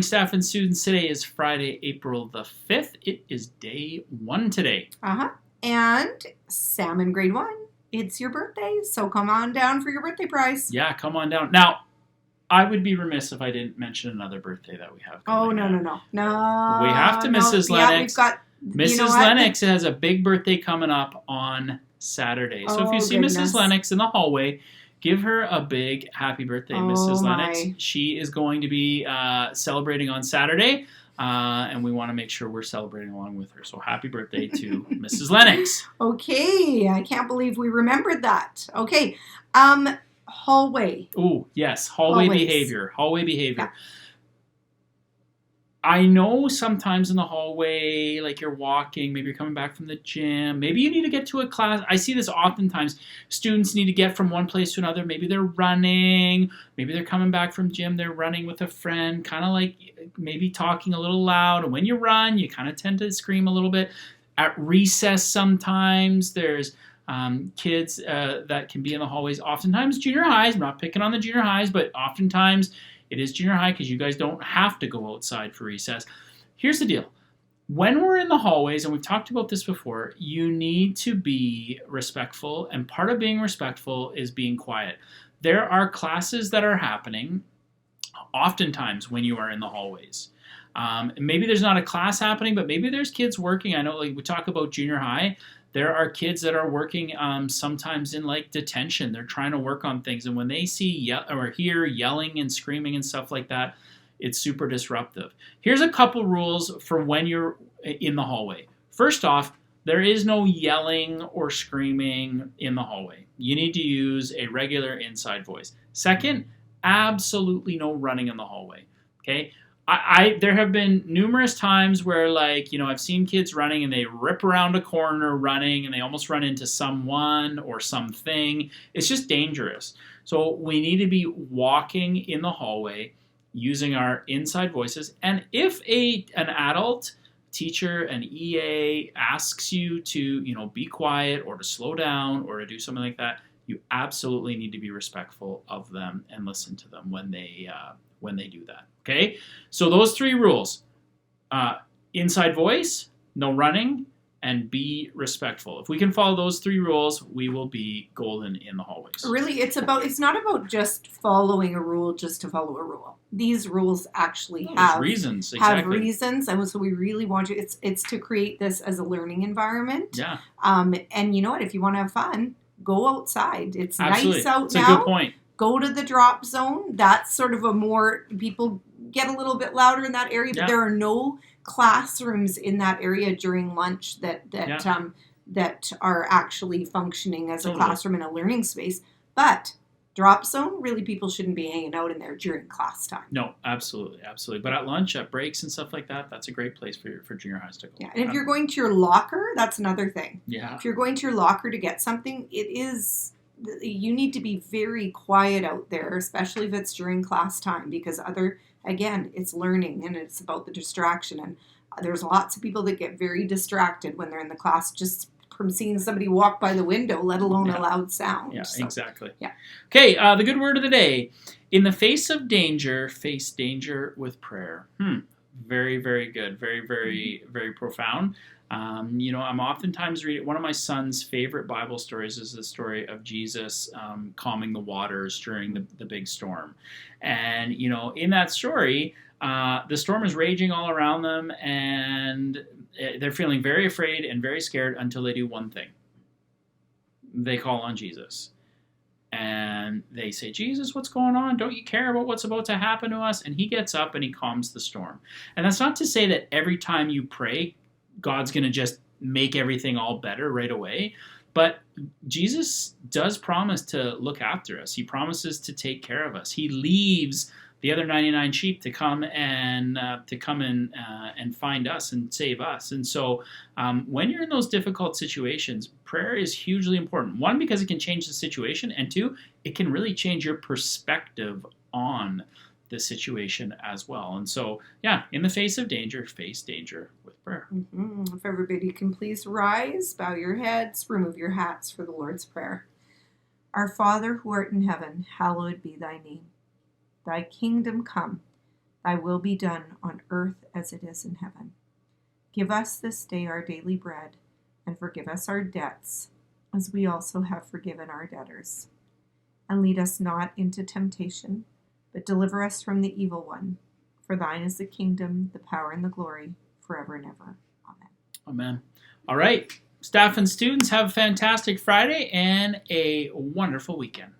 staff and students. Today is Friday, April the 5th. It is day 1 today. And Sam in grade 1, it's your birthday, so come on down for your birthday prize. Yeah, come on down. Now, I would be remiss if I didn't mention another birthday that we have. Oh, no. We have to, Mrs. Lennox. Yeah, we've got... Mrs. Lennox has a big birthday coming up on Saturday. So if you see Mrs. Lennox in the hallway, give her a big happy birthday, Mrs. Lennox. She is going to be celebrating on Saturday, and we want to make sure we're celebrating along with her. So happy birthday to Mrs. Lennox. Okay, I can't believe we remembered that. Okay, hallway. Oh, yes, hallway behavior. Hallway behavior. Yeah. I know sometimes in the hallway, like you're walking, maybe you're coming back from the gym, maybe you need to get to a class. I see this oftentimes. Students need to get from one place to another. Maybe they're running, maybe they're coming back from gym, they're running with a friend, kind of like maybe talking a little loud. And when you run, you kind of tend to scream a little bit. At recess sometimes, there's kids that can be in the hallways. Oftentimes junior highs, I'm not picking on the junior highs, but oftentimes it is junior high because you guys don't have to go outside for recess. Here's the deal. When we're in the hallways, and we've talked about this before, you need to be respectful, and part of being respectful is being quiet. There are classes that are happening oftentimes when you are in the hallways. Maybe there's not a class happening, but maybe there's kids working. I know, like we talk about junior high, there are kids that are working sometimes in like detention. They're trying to work on things. And when they see or hear yelling and screaming and stuff like that, it's super disruptive. Here's a couple rules for when you're in the hallway. First off, there is no yelling or screaming in the hallway. You need to use a regular inside voice. Second, absolutely no running in the hallway. Okay? There have been numerous times where, like, you know, I've seen kids running and they rip around a corner running and they almost run into someone or something. It's just dangerous. So we need to be walking in the hallway using our inside voices. And if an adult, teacher, an EA asks you to, you know, be quiet or to slow down or to do something like that, you absolutely need to be respectful of them and listen to them when they do that. Okay, so those 3 rules: inside voice, no running, and be respectful. If we can follow those 3 rules, we will be golden in the hallways. Really, it's not about just following a rule just to follow a rule. These rules actually have reasons. Exactly. Have reasons, and so we really want you. It's to create this as a learning environment. Yeah. And you know what? If you want to have fun, go outside. It's Absolutely. Nice out it's now. It's a good point. Go to the drop zone. That's sort of a more, people get a little bit louder in that area, but there are no classrooms in that area during lunch that are actually functioning as a classroom and a learning space. But drop zone, really people shouldn't be hanging out in there during class time. No, absolutely. But at lunch, at breaks and stuff like that, that's a great place for junior highs to go. Yeah, and if you're going to your locker, that's another thing. Yeah. If you're going to your locker to get something, you need to be very quiet out there, especially if it's during class time, because again, it's learning and it's about the distraction. And there's lots of people that get very distracted when they're in the class just from seeing somebody walk by the window, let alone a loud sound. Yeah, so, exactly. Yeah. Okay, the good word of the day. In the face of danger, face danger with prayer. Very, very good. Very, very, very profound. You know, I'm oftentimes reading, one of my son's favorite Bible stories is the story of Jesus calming the waters during the big storm. And, you know, in that story, the storm is raging all around them and they're feeling very afraid and very scared until they do one thing. They call on Jesus. And they say, Jesus, what's going on? Don't you care about what's about to happen to us? And he gets up and he calms the storm. And that's not to say that every time you pray, God's going to just make everything all better right away. But Jesus does promise to look after us. He promises to take care of us. He leaves the other 99 sheep to come and find us and save us. And so when you're in those difficult situations, prayer is hugely important. 1, because it can change the situation. And 2, it can really change your perspective on the situation as well. And so, yeah, in the face of danger, face danger with prayer. Mm-hmm. If everybody can please rise, bow your heads, remove your hats for the Lord's Prayer. Our Father who art in heaven, hallowed be thy name. Thy kingdom come. Thy will be done on earth as it is in heaven. Give us this day our daily bread, and forgive us our debts, as we also have forgiven our debtors. And lead us not into temptation, but deliver us from the evil one. For thine is the kingdom, the power, and the glory, forever and ever. Amen. Amen. All right. Staff and students, have a fantastic Friday and a wonderful weekend.